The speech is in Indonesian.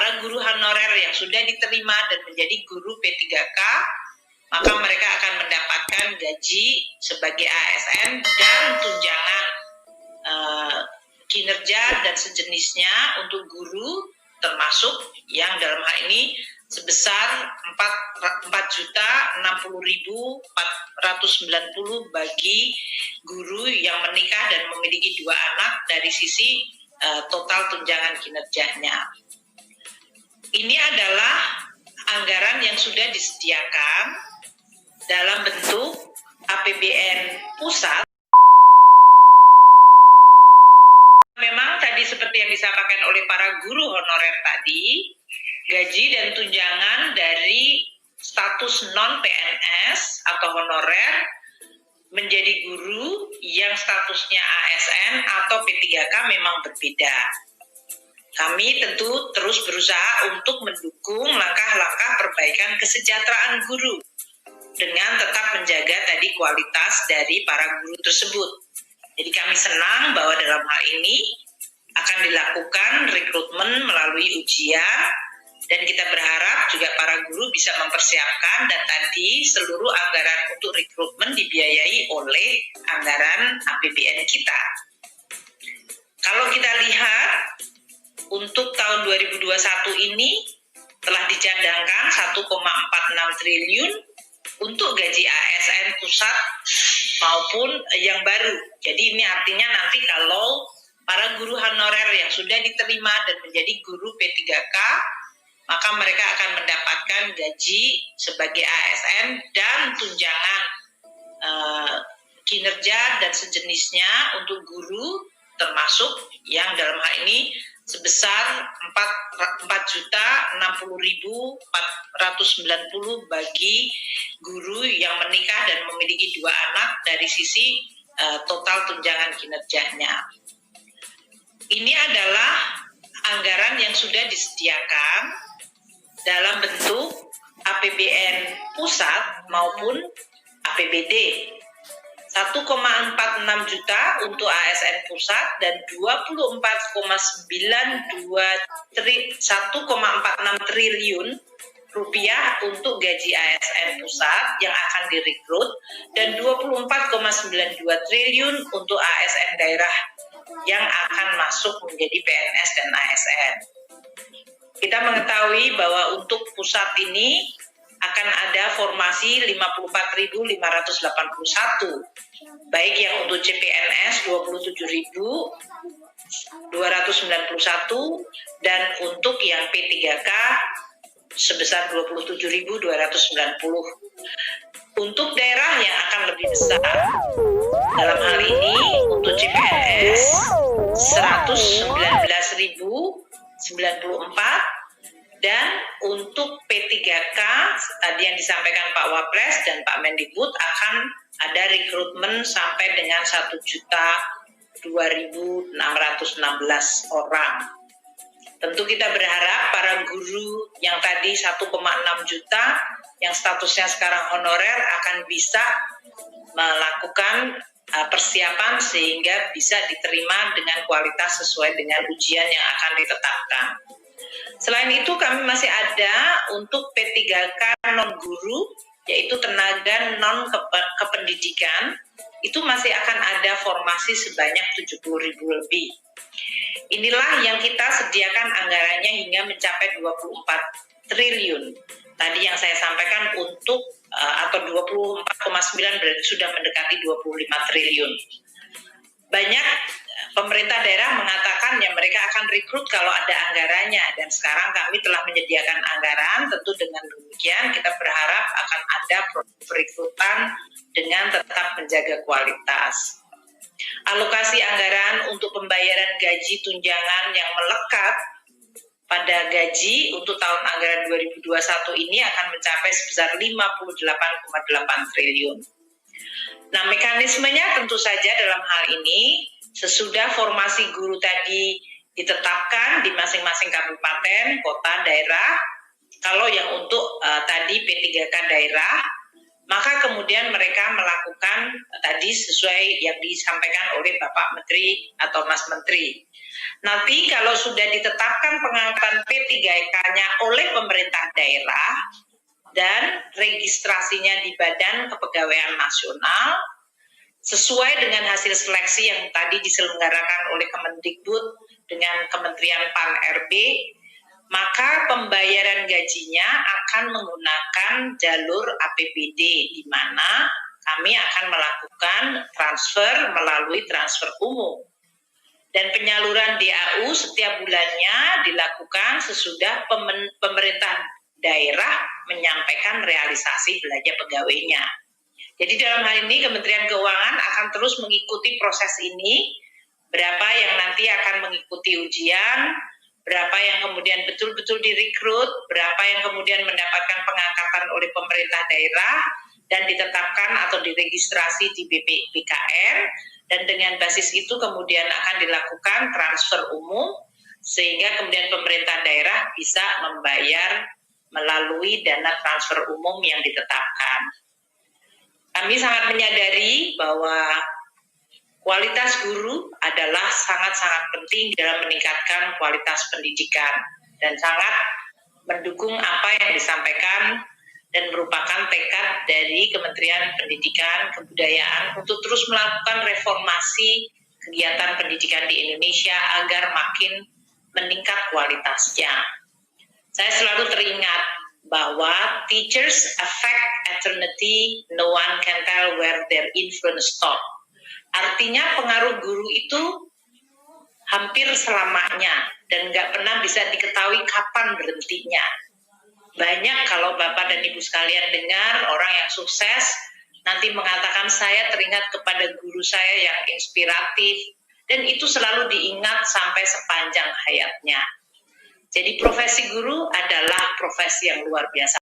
para guru honorer yang sudah diterima dan menjadi guru P3K, maka mereka akan mendapatkan gaji sebagai ASN dan tunjangan kinerja dan sejenisnya untuk guru, termasuk yang dalam hal ini sebesar 4.060.490 bagi guru yang menikah dan memiliki 2 anak dari sisi total tunjangan kinerjanya. Ini adalah anggaran yang sudah disediakan dalam bentuk APBN pusat. Memang tadi seperti yang disampaikan oleh para guru honorer tadi, gaji dan tunjangan dari status non-PNS atau honorer menjadi guru yang statusnya ASN atau P3K memang berbeda. Kami tentu terus berusaha untuk mendukung langkah-langkah perbaikan kesejahteraan guru dengan tetap menjaga tadi kualitas dari para guru tersebut. Jadi kami senang bahwa dalam hal ini akan dilakukan rekrutmen melalui ujian, dan kita berharap juga para guru bisa mempersiapkan, dan tadi seluruh anggaran untuk rekrutmen dibiayai oleh anggaran APBN kita. Kalau kita lihat untuk tahun 2021 ini telah dicadangkan 1,46 triliun untuk gaji ASN pusat maupun yang baru. Jadi ini artinya nanti kalau para guru honorer yang sudah diterima dan menjadi guru P3K, maka mereka akan mendapatkan gaji sebagai ASN dan tunjangan kinerja dan sejenisnya untuk guru, termasuk yang dalam hal ini sebesar 4.060.490 bagi guru yang menikah dan memiliki 2 anak dari sisi total tunjangan kinerjanya. Ini adalah anggaran yang sudah disediakan dalam bentuk APBN pusat maupun APBD. 1,46 juta untuk ASN pusat dan 1,46 triliun rupiah untuk gaji ASN pusat yang akan direkrut, dan 24,92 triliun untuk ASN daerah yang akan masuk menjadi PNS dan ASN. Kita mengetahui bahwa untuk pusat ini akan ada formasi 54.581, baik yang untuk CPNS 27.291 dan untuk yang P3K sebesar 27.290. Untuk daerah yang akan lebih besar, dalam hal ini untuk CPNS 119.094, dan untuk P3K tadi yang disampaikan Pak Wapres dan Pak Mendikbud akan ada rekrutmen sampai dengan 1.2.616 orang. Tentu kita berharap para guru yang tadi 1,6 juta yang statusnya sekarang honorer akan bisa melakukan persiapan sehingga bisa diterima dengan kualitas sesuai dengan ujian yang akan ditetapkan. Selain itu kami masih ada untuk P3K non-guru, yaitu tenaga non-kependidikan, itu masih akan ada formasi sebanyak 70.000 lebih. Inilah yang kita sediakan anggarannya hingga mencapai 24 triliun. Tadi yang saya sampaikan untuk atau 24,9 berarti sudah mendekati 25 triliun. Banyak pemerintah daerah mengatakan ya mereka akan rekrut kalau ada anggarannya, dan sekarang kami telah menyediakan anggaran. Tentu dengan demikian kita berharap akan ada perekrutan dengan tetap menjaga kualitas. Alokasi anggaran untuk pembayaran gaji tunjangan yang melekat pada gaji untuk tahun anggaran 2021 ini akan mencapai sebesar 58,8 triliun. Nah, mekanismenya tentu saja dalam hal ini sesudah formasi guru tadi ditetapkan di masing-masing kabupaten, kota, daerah. Kalau yang untuk tadi P3K daerah, maka kemudian mereka melakukan tadi sesuai yang disampaikan oleh Bapak Menteri atau Mas Menteri. Nanti kalau sudah ditetapkan pengangkatan P3K-nya oleh pemerintah daerah dan registrasinya di Badan Kepegawaian Nasional, sesuai dengan hasil seleksi yang tadi diselenggarakan oleh Kemendikbud dengan Kementerian Pan-RB, maka pembayaran gajinya akan menggunakan jalur APBD, di mana kami akan melakukan transfer melalui transfer umum. Dan penyaluran DAU setiap bulannya dilakukan sesudah pemerintah daerah menyampaikan realisasi belanja pegawainya. Jadi dalam hal ini Kementerian Keuangan akan terus mengikuti proses ini, berapa yang nanti akan mengikuti ujian, berapa yang kemudian betul-betul direkrut, berapa yang kemudian mendapatkan pengangkatan oleh pemerintah daerah dan ditetapkan atau diregistrasi di BPKN, dan dengan basis itu kemudian akan dilakukan transfer umum sehingga kemudian pemerintah daerah bisa membayar melalui dana transfer umum yang ditetapkan. Kami sangat menyadari bahwa kualitas guru adalah sangat-sangat penting dalam meningkatkan kualitas pendidikan dan sangat mendukung apa yang disampaikan dan merupakan tekad dari Kementerian Pendidikan Kebudayaan untuk terus melakukan reformasi kegiatan pendidikan di Indonesia agar makin meningkat kualitasnya. Saya selalu teringat bahwa teachers affect eternity, no one can tell where their influence stop. Artinya pengaruh guru itu hampir selamanya dan nggak pernah bisa diketahui kapan berhentinya. Banyak kalau Bapak dan Ibu sekalian dengar orang yang sukses nanti mengatakan saya teringat kepada guru saya yang inspiratif, dan itu selalu diingat sampai sepanjang hayatnya. Jadi profesi guru adalah profesi yang luar biasa.